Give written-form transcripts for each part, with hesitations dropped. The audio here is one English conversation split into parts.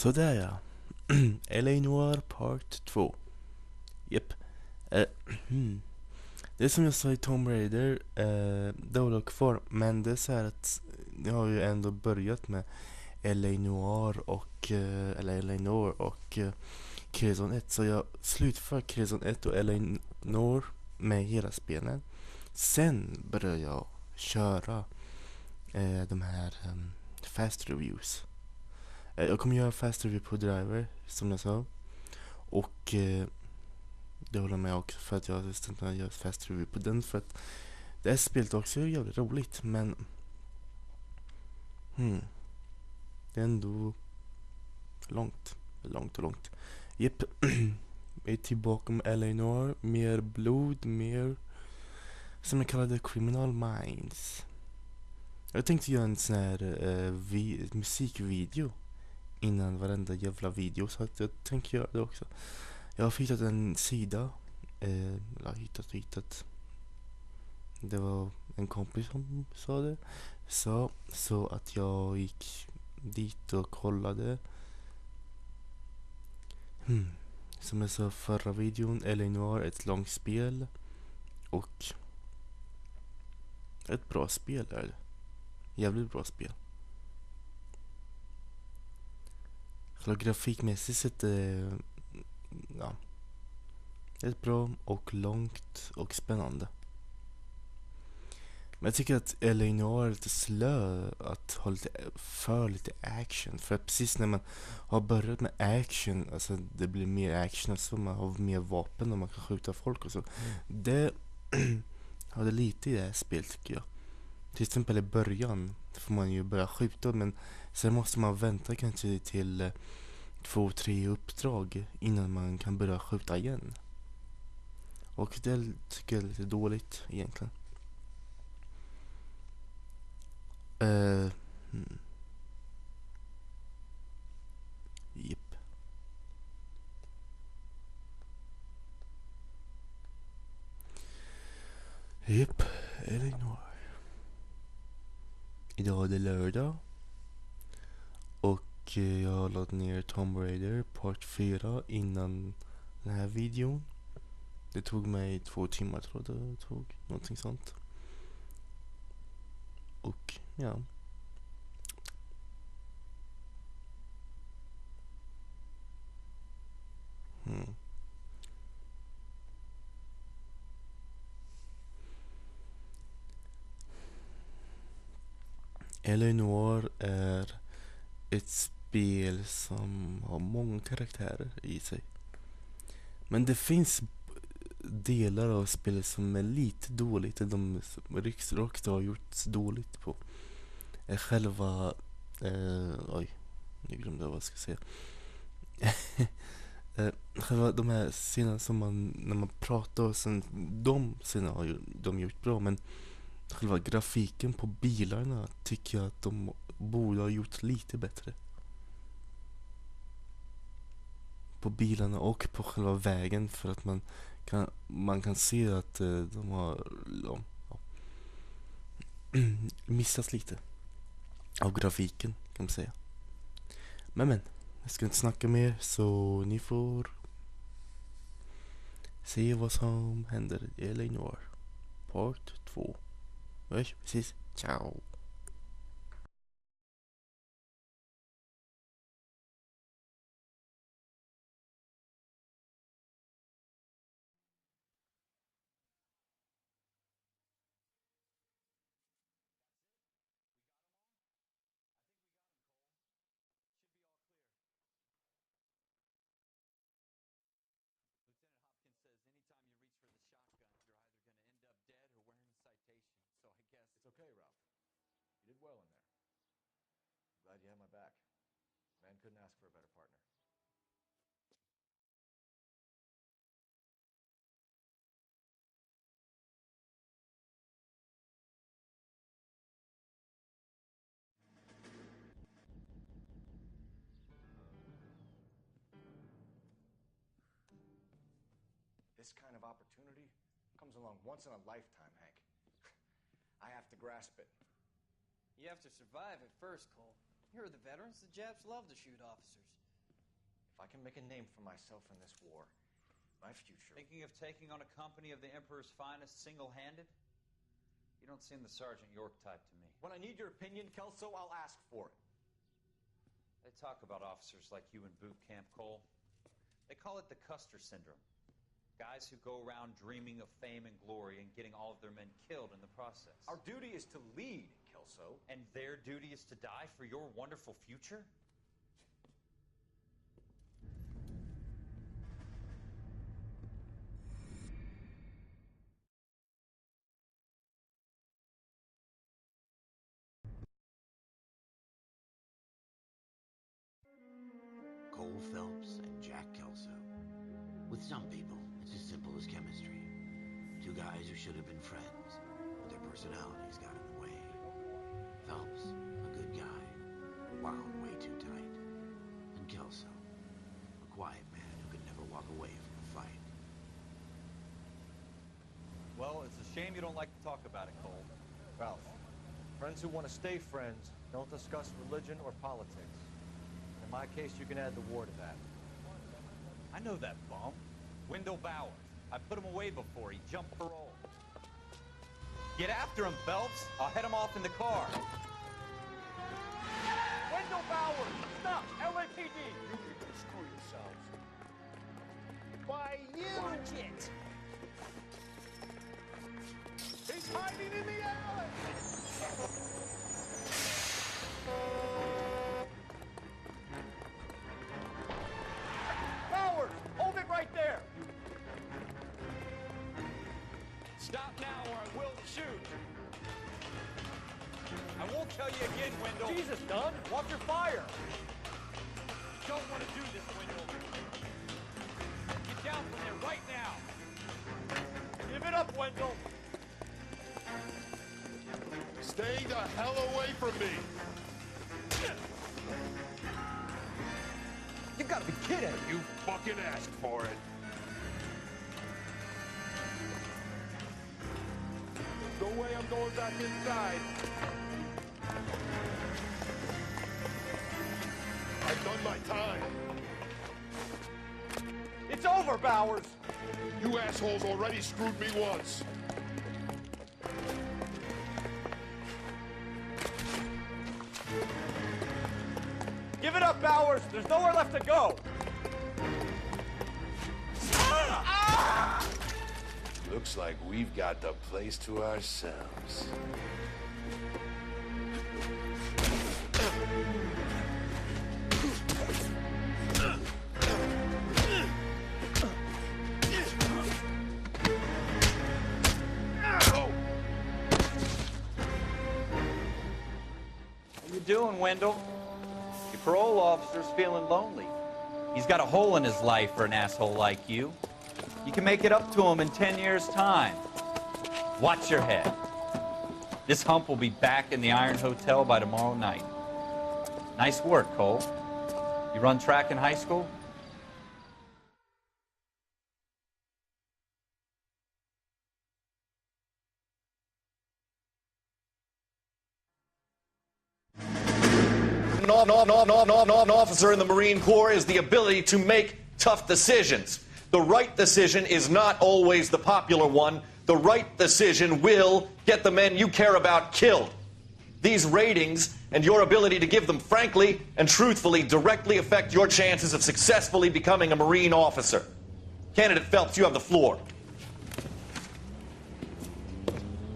Sådär ja. LA Noire Part 2. Japp. Eh, Det är som jag sa i Tomb Raider, det håller kvar. Men det är så här att jag har ju ändå börjat med LA Noire och LA Noire och Killzone 1. Så jag slutför Killzone 1 och LA Noire med hela spelen. Sen börjar jag köra de här fast reviews. Jag kommer göra fast review på Driver, som jag sa. Och det håller med också för att jag har bestämt mig att göra fast review på den. För att det här spelet också är jävligt roligt. Men det är ändå långt. Japp. Jag är tillbaka med LA Noire. Mer blod, mer som jag kallade Criminal Minds. Jag tänkte göra en sån här musikvideo innan varenda jävla video, så att jag tänker göra det också. Jag har hittat en sida, eller hittat. Det var en kompis som sa det. Så att jag gick dit och kollade. Som jag sa förra videon, LA Noire, ett långt spel. Och ett bra spel är det. Jävligt bra spel. Själva grafikmässigt sett ja, det är bra och långt och spännande. Men jag tycker att LA Noire är lite slö att ha lite action. För precis när man har börjat med action, alltså det blir mer action, alltså man har mer vapen och man kan skjuta folk och så. Det har det lite i det här spelet tycker jag. Till exempel i början får man ju börja skjuta, men sen måste man vänta kanske till 2-3 uppdrag innan man kan börja skjuta igen. Och det tycker jag är lite dåligt egentligen. Japp. Japp, LA Noire. Idag är det lördag. Och jag har laddat ner Tomb Raider Part 4 innan den här videon. Det tog mig 2 timmar tror jag det tog. Någonting sånt. Och ja. LA Noire är ett spel som har många karaktärer i sig. Men det finns delar av spelet som är lite dåligt. De Rockstar har gjort dåligt på. Själva oj, jag glömde vad jag ska säga. Själva de här scenerna som när man pratar och sen de scenerna har de gjort bra, men själva grafiken på bilarna tycker jag att de borde ha gjort lite bättre. På bilarna och på själva vägen, för att man kan se att de har missat lite av grafiken kan man säga. Men jag ska inte snacka mer, så ni får se vad som händer i LA Noire Part 2. Precis. Ciao. It's okay, Ralph. You did well in there. Glad you had my back. Man couldn't ask for a better partner. This kind of opportunity comes along once in a lifetime, Hank. I have to grasp it. You have to survive at first, Cole. Here are the veterans. The Japs love to shoot officers. I can make a name for myself in this war, my future... Thinking of taking on a company of the Emperor's finest single-handed? You don't seem the Sergeant York type to me. When I need your opinion, Kelso, I'll ask for it. They talk about officers like you in boot camp, Cole. They call it the Custer syndrome. Guys who go around dreaming of fame and glory and getting all of their men killed in the process. Our duty is to lead, Kelso. And their duty is to die for your wonderful future? Cole Phelps and Jack Kelso. With some people, it's as simple as chemistry. Two guys who should have been friends, but their personalities got in the way. Phelps, a good guy, wound way too tight. And Kelso, a quiet man who could never walk away from a fight. Well, it's a shame you don't like to talk about it, Cole. Ralph, friends who want to stay friends don't discuss religion or politics. In my case, you can add the war to that. I know that bum. Wendell Bowers. I put him away before. He jumped parole. Get after him, Phelps. I'll head him off in the car. Wendell Bowers! Stop! LAPD! You people screw yourselves. Why, you! Watch it! He's hiding in the alley! Bowers! Hold it right there! Stop now or I will shoot. I won't tell you again, Wendell. Jesus, Dunn! Watch your fire! You don't want to do this, Wendell. Get down from there right now. Give it up, Wendell! Stay the hell away from me! You gotta be kidding! You fucking asked for it! No way I'm going back inside! I've done my time! It's over, Bowers! You assholes already screwed me once! Give it up, Bowers! There's nowhere left to go! Looks like we've got the place to ourselves. How you doing, Wendell? Your parole officer's feeling lonely. He's got a hole in his life for an asshole like you. You can make it up to him in 10 years' time. Watch your head. This hump will be back in the Iron Hotel by tomorrow night. Nice work, Cole. You run track in high school? An officer in the Marine Corps is the ability to make tough decisions. The right decision is not always the popular one. The right decision will get the men you care about killed. These ratings and your ability to give them frankly and truthfully directly affect your chances of successfully becoming a Marine officer. Candidate Phelps, you have the floor.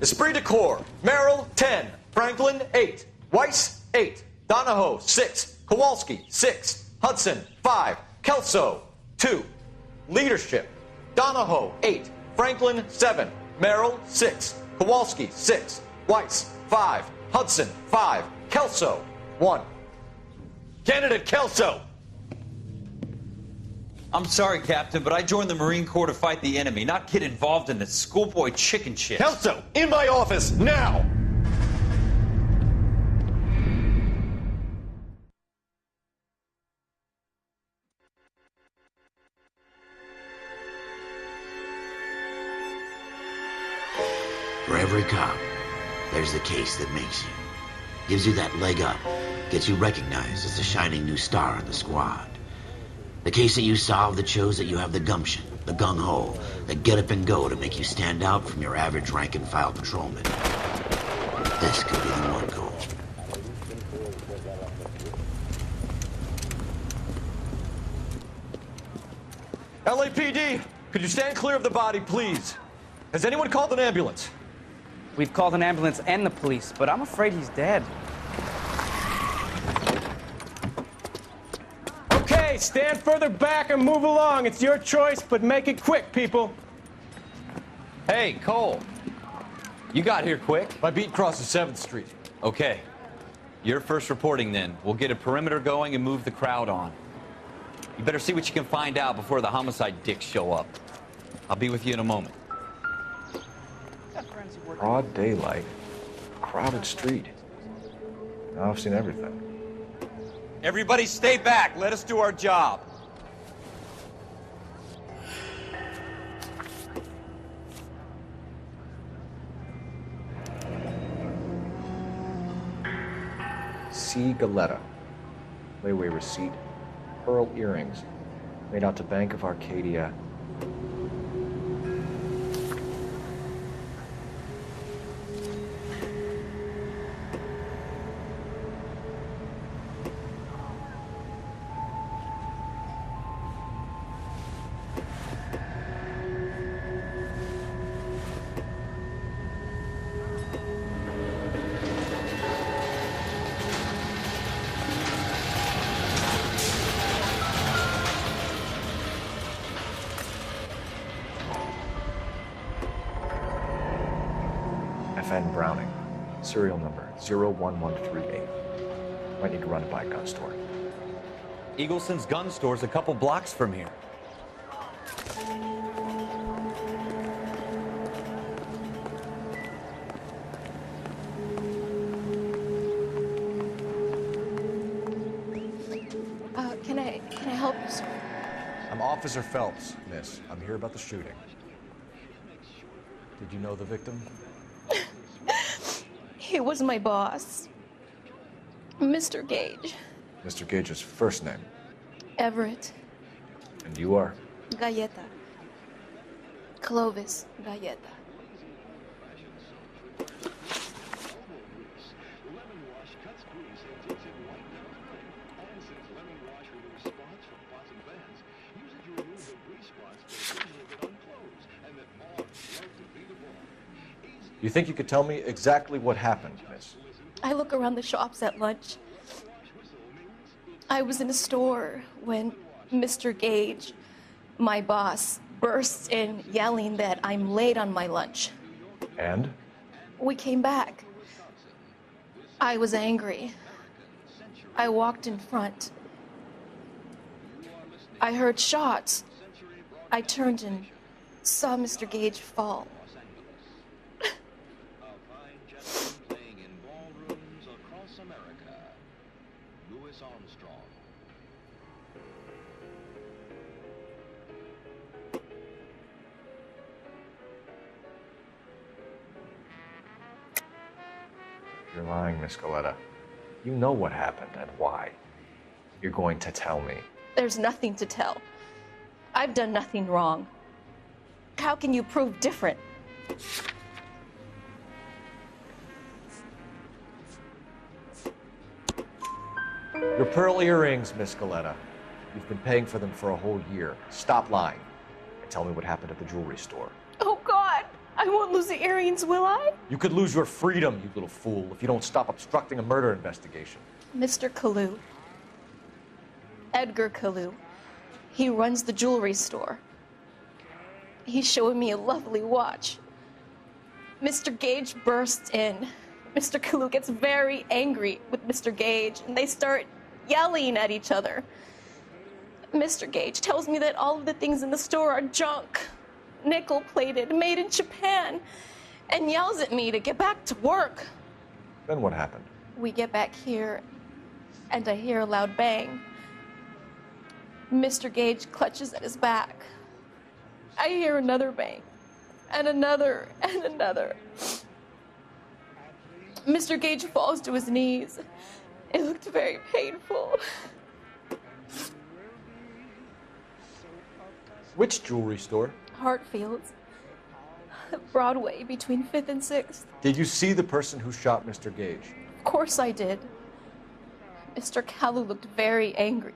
Esprit de Corps, Merrill, 10. Franklin, 8. Weiss, 8. Donahoe, 6. Kowalski, 6. Hudson, 5. Kelso, 2. Leadership, Donahoe, 8. Franklin, 7. Merrill, 6. Kowalski, 6. Weiss, 5. Hudson, 5. Kelso, 1. Candidate Kelso! I'm sorry, Captain, but I joined the Marine Corps to fight the enemy, not get involved in this schoolboy chicken shit. Kelso, in my office, now! For every cop, there's the case that makes you. Gives you that leg up, gets you recognized as the shining new star in the squad. The case that you solved that shows that you have the gumption, the gung-ho, the get up and go to make you stand out from your average rank-and-file patrolman. This could be the one goal. LAPD, could you stand clear of the body, please? Has anyone called an ambulance? We've called an ambulance and the police, but I'm afraid he's dead. Okay, stand further back and move along. It's your choice, but make it quick, people. Hey, Cole. You got here quick. My beat crosses 7th Street. Okay. You're first reporting then. We'll get a perimeter going and move the crowd on. You better see what you can find out before the homicide dicks show up. I'll be with you in a moment. Broad daylight, crowded street. Now I've seen everything. Everybody stay back. Let us do our job. C. Galetta. Layaway receipt. Pearl earrings. Made out to Bank of Arcadia. FN Browning, serial number 01138. Might need to run it by a gun store. Eagleson's gun store's a couple blocks from here. Can I help you, sir? I'm Officer Phelps, miss. I'm here about the shooting. Did you know the victim? He was my boss, Mr. Gage. Mr. Gage's first name. Everett. And you are? Galleta. Clovis Galleta. You think you could tell me exactly what happened, miss? I look around the shops at lunch. I was in a store when Mr. Gage, my boss, bursts in yelling that I'm late on my lunch. And? We came back. I was angry. I walked in front. I heard shots. I turned and saw Mr. Gage fall. You're lying, Miss Galetta. You know what happened and why. You're going to tell me. There's nothing to tell. I've done nothing wrong. How can you prove different? Your pearl earrings, Miss Galetta. You've been paying for them for a whole year. Stop lying and tell me what happened at the jewelry store. Oh, God! I won't lose the earrings, will I? You could lose your freedom, you little fool, if you don't stop obstructing a murder investigation. Mr. Kalu. Edgar Kalu. He runs the jewelry store. He's showing me a lovely watch. Mr. Gage bursts in. Mr. Kalu gets very angry with Mr. Gage, and they start yelling at each other. Mr. Gage tells me that all of the things in the store are junk, nickel-plated, made in Japan, and yells at me to get back to work. Then what happened? We get back here, and I hear a loud bang. Mr. Gage clutches at his back. I hear another bang, and another, and another. Mr. Gage falls to his knees. It looked very painful. Which jewelry store? Hartfield's. Broadway, between 5th and 6th. Did you see the person who shot Mr. Gage? Of course I did. Mr. Kalu looked very angry.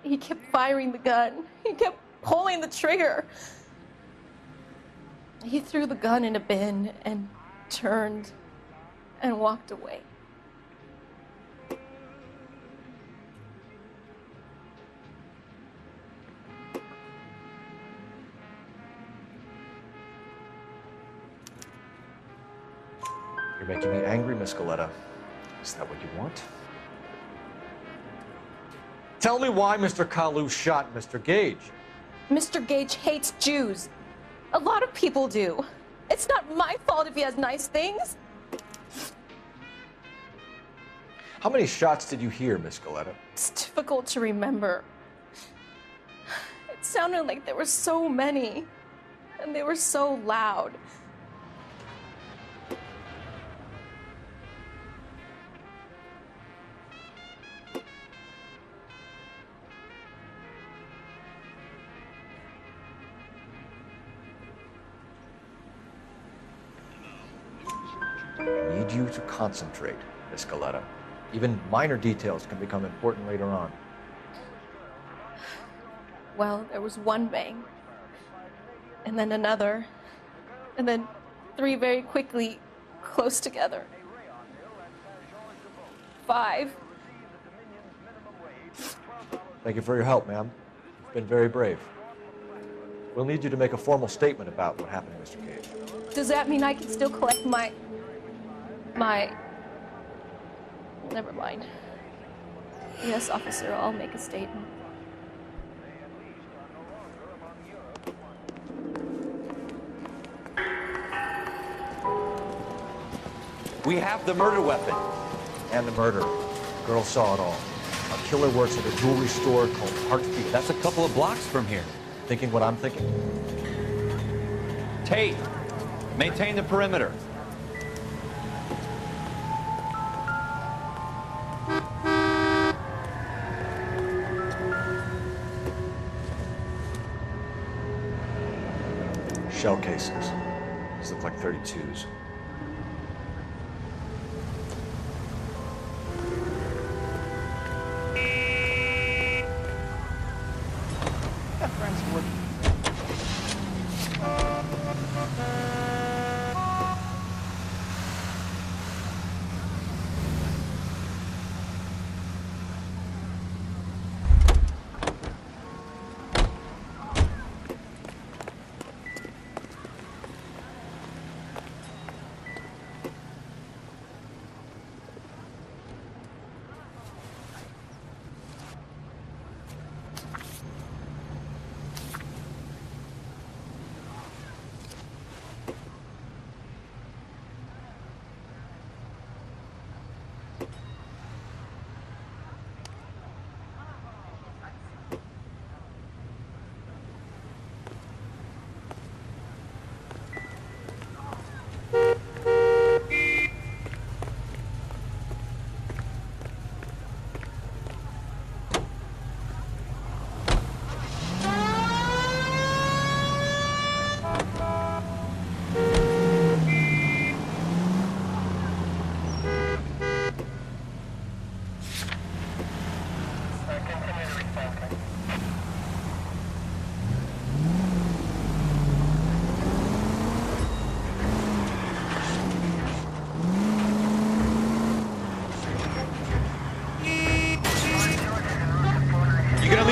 He kept firing the gun. He kept pulling the trigger. He threw the gun in a bin and turned and walked away. You're making me angry, Miss Goleta. Is that what you want? Tell me why Mr. Kalu shot Mr. Gage. Mr. Gage hates Jews. A lot of people do. It's not my fault if he has nice things. How many shots did you hear, Miss Goleta? It's difficult to remember. It sounded like there were so many, and they were so loud. I need you to concentrate, Miss Goleta. Even minor details can become important later on. Well, there was one bang, and then another, and then 3 very quickly, close together. 5. Thank you for your help, ma'am. You've been very brave. We'll need you to make a formal statement about what happened to Mr. Gage. Does that mean I can still collect my... Never mind. Yes, officer, I'll make a statement. We have the murder weapon. And the murder. The girl saw it all. Our killer works at a jewelry store called Hartfield. That's a couple of blocks from here. Thinking what I'm thinking? Tate, maintain the perimeter. Shell cases. These look like 32s.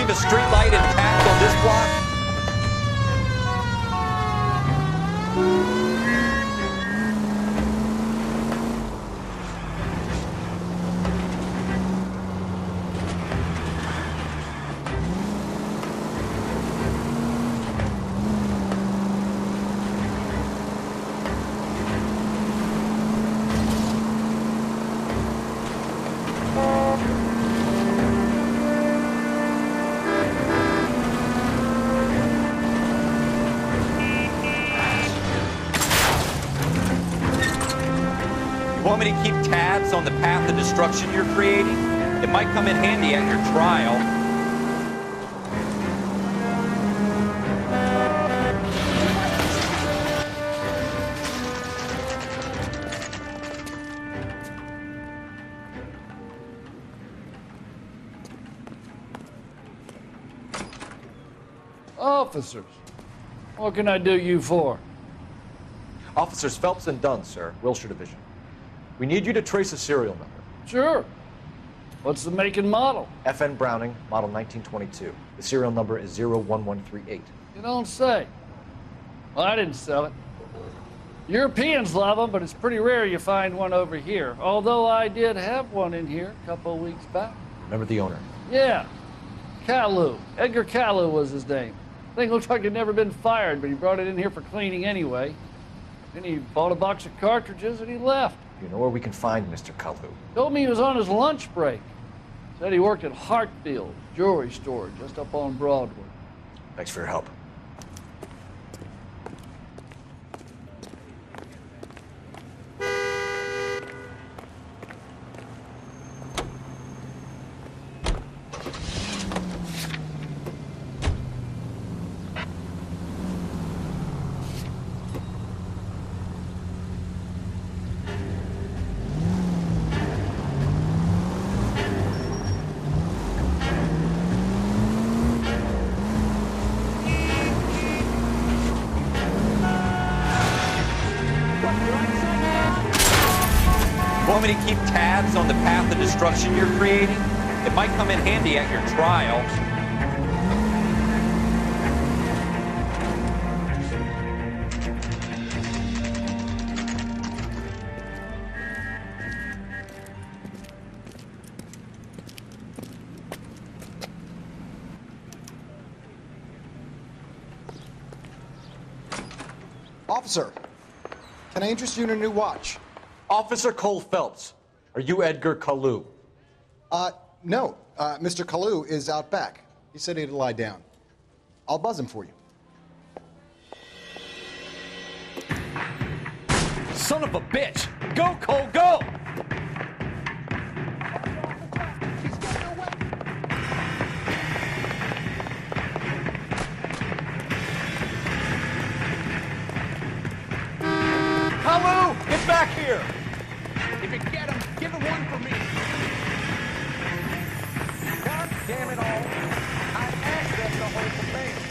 The street light intact on this block? Want me to keep tabs on the path of destruction you're creating? It might come in handy at your trial. Officers, what can I do you for? Officers Phelps and Dunn, sir, Wilshire Division. We need you to trace a serial number. Sure. What's the make and model? FN Browning, model 1922. The serial number is 01138. You don't say. Well, I didn't sell it. Europeans love them, but it's pretty rare you find one over here. Although I did have one in here a couple of weeks back. Remember the owner? Yeah. Kalu. Edgar Kalu was his name. Thing looked like he'd never been fired, but he brought it in here for cleaning anyway. Then he bought a box of cartridges and he left. You know where we can find Mr. Kalu? Told me he was on his lunch break. Said he worked at Hartfield jewelry store just up on Broadway. Thanks for your help. Want me to keep tabs on the path of destruction you're creating? It might come in handy at your trial. Officer, can I interest you in a new watch? Officer Cole Phelps, are you Edgar Kalu? No. Mr. Kalu is out back. He said he'd lie down. I'll buzz him for you. Son of a bitch! Go, Cole, go! Kalu, get back here! If you get him, give him one for me. God damn it all. I asked them to hold the base.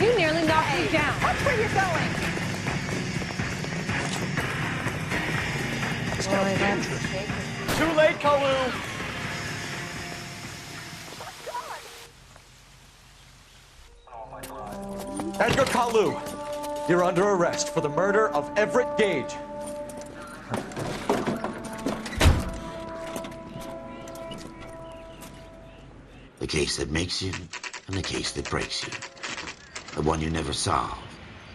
You nearly knocked me down. Watch where you're going. Boy, that's shaky. Too late, Kalu! Edgar Kalu, you're under arrest for the murder of Everett Gage. The case that makes you and the case that breaks you. The one you never solve.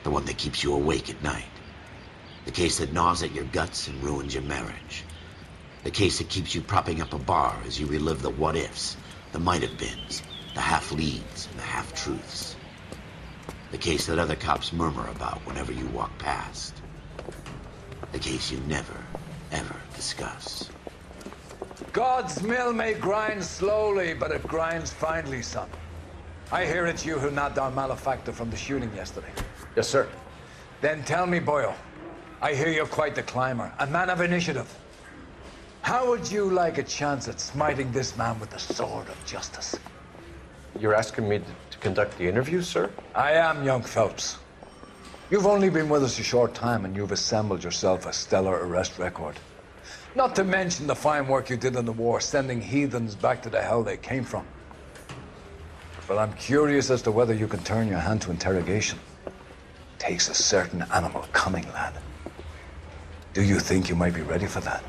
The one that keeps you awake at night. The case that gnaws at your guts and ruins your marriage. The case that keeps you propping up a bar as you relive the what-ifs, the might-have-beens, the half-leads, and the half-truths. The case that other cops murmur about whenever you walk past. The case you never, ever discuss. God's mill may grind slowly, but it grinds finely, son. I hear it's you who knocked down Malefactor from the shooting yesterday. Yes, sir. Then tell me, Boyle, I hear you're quite the climber, a man of initiative. How would you like a chance at smiting this man with the sword of justice? You're asking me to conduct the interview, sir? I am, young Phelps. You've only been with us a short time, and you've assembled yourself a stellar arrest record. Not to mention the fine work you did in the war, sending heathens back to the hell they came from. But I'm curious as to whether you can turn your hand to interrogation. Takes a certain animal cunning, lad. Do you think you might be ready for that?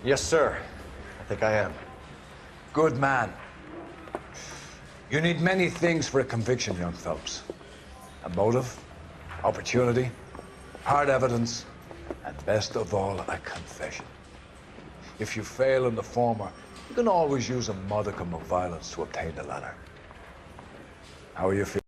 Yes, sir. I think I am. Good man. You need many things for a conviction, young Phelps. A motive, opportunity, hard evidence, and best of all, a confession. If you fail in the former, you can always use a modicum of violence to obtain the latter. How are you feeling?